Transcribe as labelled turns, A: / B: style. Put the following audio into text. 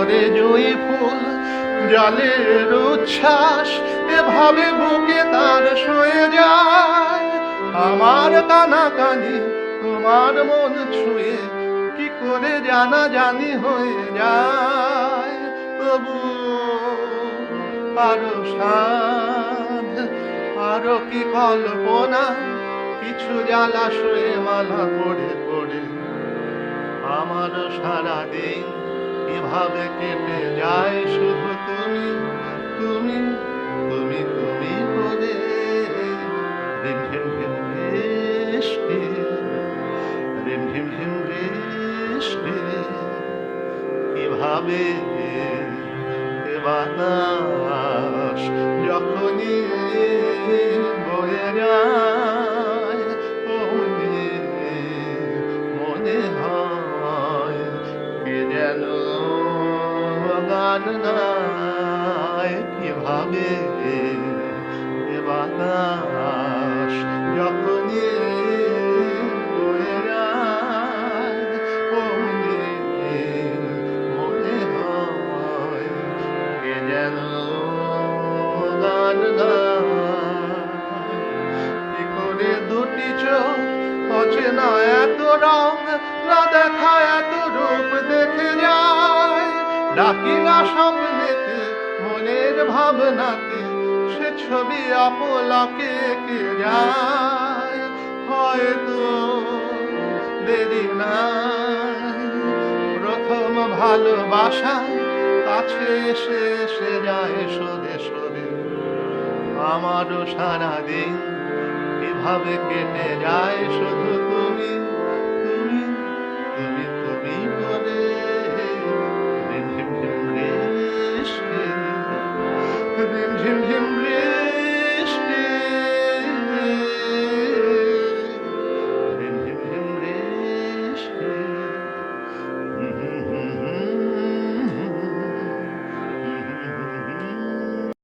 A: করে জুঁই ফুল জলের উচ্ছ্বাস এভাবে বুকে তার সয়ে যায়। আমার কানাকানি তোমার মন ছুঁয়ে কি করে জানাজানি হয়ে যায়। তবু আরো সাধ আরো কি কল্পনা, কিছু জ্বালাশয়ে মালা পড়ে পড়ে আমার সারাদিন কিভাবে কেটে যায় শুধু তুমি তুমি তুমি তুমি করে। রিমঝিম ঝিম বৃষ্টি, রিমঝিম ঝিম বৃষ্টি, কিভাবে এ বাতাস যখনই বয়ে যায় অমনি মনে হয় কে যেন গান গায়। কিভাবে এ বাতাস যখনই বয়ে যায় অমনি মনে হয় কে যেন গান গায়। কি করে দুটি চোখ অচেনা এত রং না দেখা এত রূপ দেখে যায়। ডাকি না স্বপ্নেতে মনের ভাবনাকে, সে ছবি আপলাকে এঁকে যায়। হয়তো দেরি নাই প্রথম ভালোবাসা কাছে এসে এসে যায় সরে সরে। আমারও সারাদিন কিভাবে কেটে যায় শুধু তুমি তুমি তুমি তুমি করে। রিমঝিম ঝিম বৃষ্টি, রিমঝিম ঝিম